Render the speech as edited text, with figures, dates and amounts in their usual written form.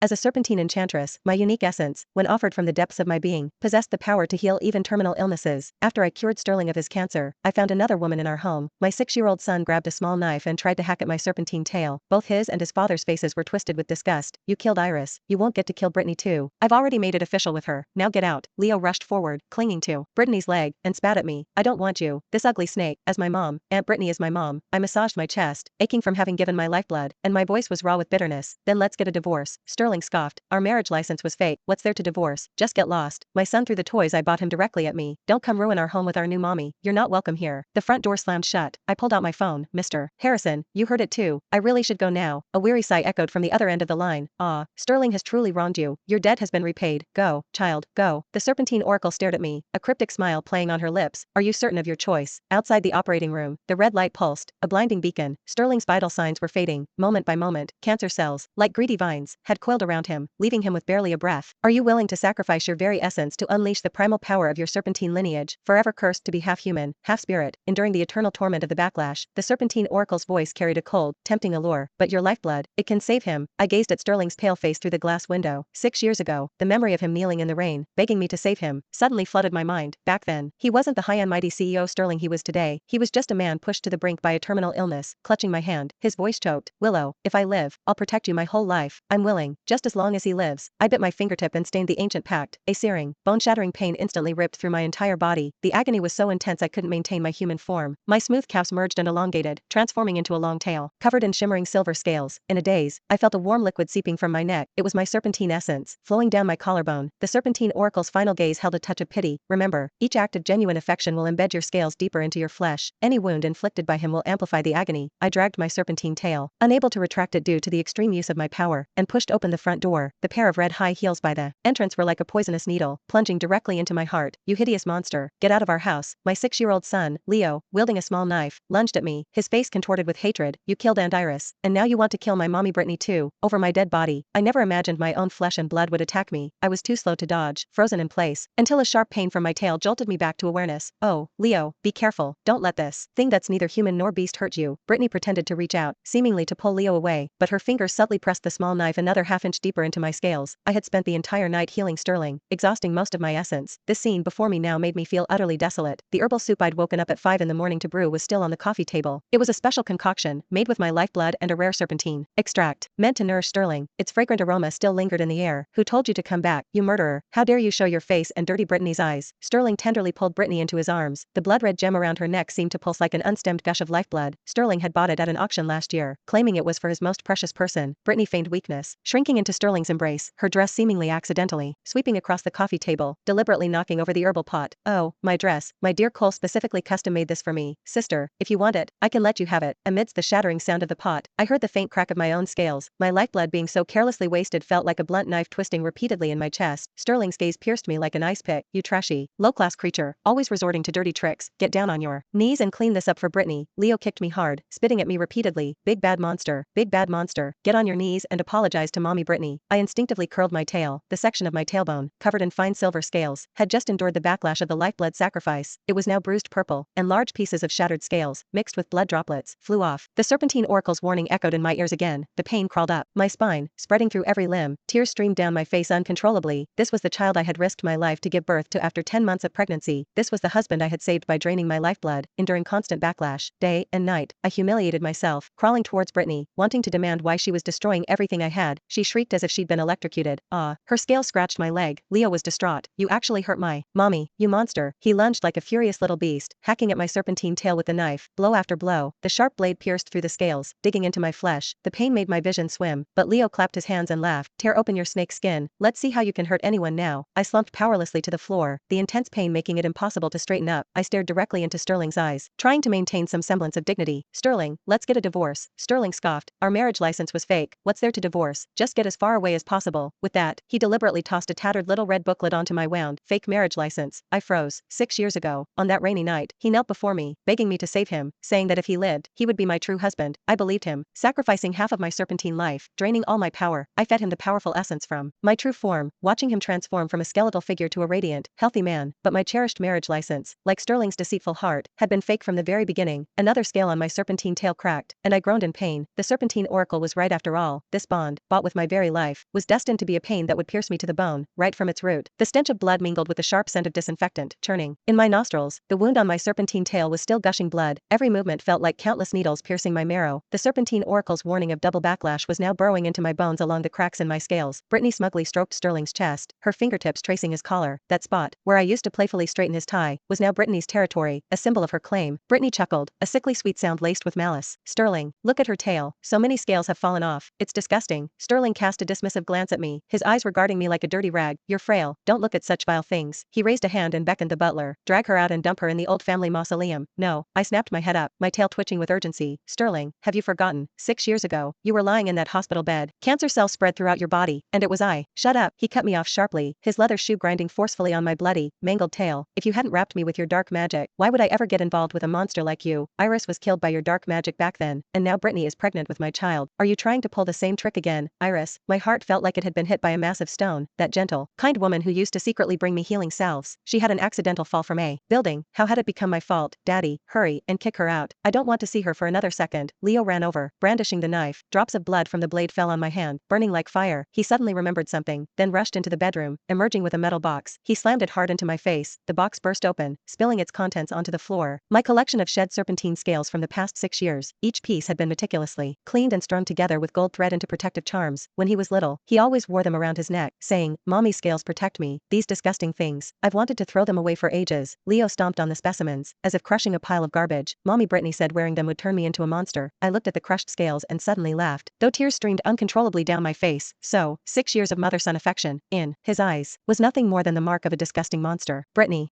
As a serpentine enchantress, my unique essence, when offered from the depths of my being, possessed the power to heal even terminal illnesses. After I cured Sterling of his cancer, I found another woman in our home. My 6-year-old son grabbed a small knife and tried to hack at my serpentine tail. Both his and his father's faces were twisted with disgust. You killed Iris. You won't get to kill Brittany too. I've already made it official with her. Now get out. Leo rushed forward, clinging to Brittany's leg, and spat at me. I don't want you, this ugly snake, as my mom. Aunt Brittany is my mom. I massaged my chest, aching from having given my lifeblood, and my voice was raw with bitterness. Then let's get a divorce. Sterling scoffed. Our marriage license was fake. What's there to divorce? Just get lost. My son threw the toys I bought him directly at me. Don't come ruin our home with our new mommy. You're not welcome here. The front door slammed shut. I pulled out my phone. Mr. Harrison, you heard it too. I really should go now. A weary sigh echoed from the other end of the line. Ah, Sterling has truly wronged you. Your debt has been repaid. Go, child, go. The serpentine oracle stared at me, a cryptic smile playing on her lips. Are you certain of your choice? Outside the operating room, the red light pulsed, a blinding beacon. Sterling's vital signs were fading, moment by moment. Cancer cells, like greedy vines, had coiled around him, leaving him with barely a breath. Are you willing to sacrifice your very essence to unleash the primal power of your serpentine lineage, forever cursed to be half human, half spirit, enduring the eternal torment of the backlash? The serpentine oracle's voice carried a cold, tempting allure. But your lifeblood, it can save him. I gazed at Sterling's pale face through the glass window. 6 years ago, the memory of him kneeling in the rain, begging me to save him, suddenly flooded my mind. Back then, he wasn't the high and mighty CEO Sterling he was today. He was just a man pushed to the brink by a terminal illness, clutching my hand. His voice choked. Willow, if I live, I'll protect you my whole life. I'm willing, just as long as he lives. I bit my fingertip and stained the ancient pact. A searing, bone-shattering pain instantly ripped through my entire body. The agony was so intense I couldn't maintain my human form. My smooth calves merged and elongated, transforming into a long tail, covered in shimmering silver scales. In a daze, I felt a warm liquid seeping from my neck. It was my serpentine essence, flowing down my collarbone. The serpentine oracle's final gaze held a touch of pity. Remember, each act of genuine affection will embed your scales deeper into your flesh. Any wound inflicted by him will amplify the agony. I dragged my serpentine tail, unable to retract it due to the extreme use of my power, and pushed open the front door. The pair of red high heels by the entrance were like a poisonous needle, plunging directly into my heart. You hideous monster, get out of our house. My 6-year-old son, Leo, wielding a small knife, lunged at me, his face contorted with hatred. You killed Aunt Iris, and now you want to kill my mommy Brittany too, over my dead body. I never imagined my own flesh and blood would attack me. I was too slow to dodge, frozen in place, until a sharp pain from my tail jolted me back to awareness. Oh, Leo, be careful, don't let this thing that's neither human nor beast hurt you. Brittany pretended to reach out, seemingly to pull Leo away, but her fingers subtly pressed the small knife another half-inch deeper into my scales. I had spent the entire night healing Sterling, exhausting most of my essence. This scene before me now made me feel utterly desolate. The herbal soup I'd woken up at 5 in the morning to brew was still on the coffee table. It was a special concoction, made with my lifeblood and a rare serpentine extract, meant to nourish Sterling. Its fragrant aroma still lingered in the air. Who told you to come back, you murderer? How dare you show your face and dirty Brittany's eyes? Sterling tenderly pulled Brittany into his arms. The blood-red gem around her neck seemed to pulse like an unstemmed gush of lifeblood. Sterling had bought it at an auction last year, claiming it was for his most precious person. Brittany feigned weakness, shrinking into Sterling's embrace, her dress seemingly accidentally sweeping across the coffee table, deliberately knocking over the herbal pot. Oh, my dress. My dear Cole specifically custom-made this for me. Sister, if you want it, I can let you have it. Amidst the shattering sound of the pot, I heard the faint crack of my own scales. My lifeblood being so carelessly wasted felt like a blunt knife twisting repeatedly in my chest. Sterling's gaze pierced me like an ice pick. You trashy, low-class creature, always resorting to dirty tricks. Get down on your knees and clean this up for Brittany. Leo kicked me hard, spitting at me repeatedly. Big bad monster, get on your knees and apologize to mommy Brittany. I instinctively curled my tail. The section of my tailbone, covered in fine silver scales, had just endured the backlash of the lifeblood sacrifice. It was now bruised purple, and large pieces of shattered scales, mixed with blood droplets, flew off. The serpentine oracle's warning echoed in my ears again. The pain crawled up my spine, spreading through every limb. Tears streamed down my face uncontrollably. This was the child I had risked my life to give birth to after 10 months of pregnancy. This was the husband I had saved by draining my lifeblood, enduring constant backlash, day and night. I humiliated myself, crawling towards Brittany, wanting to demand why she was destroying everything I had. She shrieked as if she'd been electrocuted. Ah, her scales scratched my leg. Leo was distraught. You actually hurt my mommy, you monster. He lunged like a furious little beast, hacking at my serpentine tail with the knife, blow after blow. The sharp blade pierced through the scales, digging into my flesh. The pain made my vision swim, but Leo clapped his hands and laughed. Tear open your snake skin. Let's see how you can hurt anyone now. I slumped powerlessly to the floor, the intense pain making it impossible to straighten up. I stared directly into Sterling's eyes, trying to maintain some semblance of dignity. Sterling, let's get a divorce. Sterling scoffed. Our marriage license was fake. What's there to divorce? Just get as far away as possible. With that, he deliberately tossed a tattered little red booklet onto my wound. Fake marriage license. I froze. 6 years ago, on that rainy night, he knelt before me, begging me to save him, saying that if he lived, he would be my true husband. I believed him, sacrificing half of my serpentine life, draining all my power. I fed him the powerful essence from my true form, watching him transform from a skeletal figure to a radiant, healthy man. But my cherished marriage license, like Sterling's deceitful heart, had been fake from the very beginning. Another scale on my serpentine tail cracked, and I groaned in pain. The serpentine oracle was right after all. This bond, bought with my very life, was destined to be a pain that would pierce me to the bone, right from its root. The stench of blood mingled with the sharp scent of disinfectant, churning in my nostrils. The wound on my serpentine tail was still gushing blood. Every movement felt like countless needles piercing my marrow. The serpentine oracle's warning of double backlash was now burrowing into my bones along the cracks in my scales. Brittany smugly stroked Sterling's chest, her fingertips tracing his collar. That spot, where I used to playfully straighten his tie, was now Brittany's territory, a symbol of her claim. Brittany chuckled, a sickly sweet sound laced with malice. Sterling, look at her tail. So many scales have fallen off. It's disgusting. Sterling cast a dismissive glance at me, his eyes regarding me like a dirty rag. You're frail. Don't look at such vile things. He raised a hand and beckoned the butler. Drag her out and dump her in the old family mausoleum. No. I snapped my head up, my tail twitching with urgency. Sterling, have you forgotten? 6 years ago, you were lying in that hospital bed. Cancer cells spread throughout your body, and it was I. Shut up. He cut me off sharply, his leather shoe grinding forcefully on my bloody, mangled tail. If you hadn't wrapped me with your dark magic, why would I ever get involved with a monster like you? Iris was killed by your dark magic back then, and now Brittany is pregnant with my child. Are you trying to pull the same trick again, Iris? My heart felt like it had been hit by a massive stone. That gentle, kind woman who used to secretly bring me healing salves. She had an accidental fall from a building. How had it become my fault? Daddy, hurry and kick her out. I don't want to see her for another second. Leo ran over, brandishing the knife. Drops of blood from the blade fell on my hand, burning like fire. He suddenly remembered something, then rushed into the bedroom, emerging with a metal box. He slammed it hard into my face. The box burst open, spilling its contents onto the floor. My collection of shed serpentine scales from the past 6 years. Each piece had been meticulously cleaned and strung together with gold thread into protective charms. When he was little, he always wore them around his neck, saying, "Mommy scales protect me. These disgusting things. I've wanted to throw them away for ages." Leo stomped on the specimens, as if crushing a pile of garbage. Mommy Brittany said wearing them would turn me into a monster. I looked at the crushed scales and suddenly laughed, though tears streamed uncontrollably down my face. So, 6 years of mother-son affection, in his eyes, was nothing more than the mark of a disgusting monster. Brittany,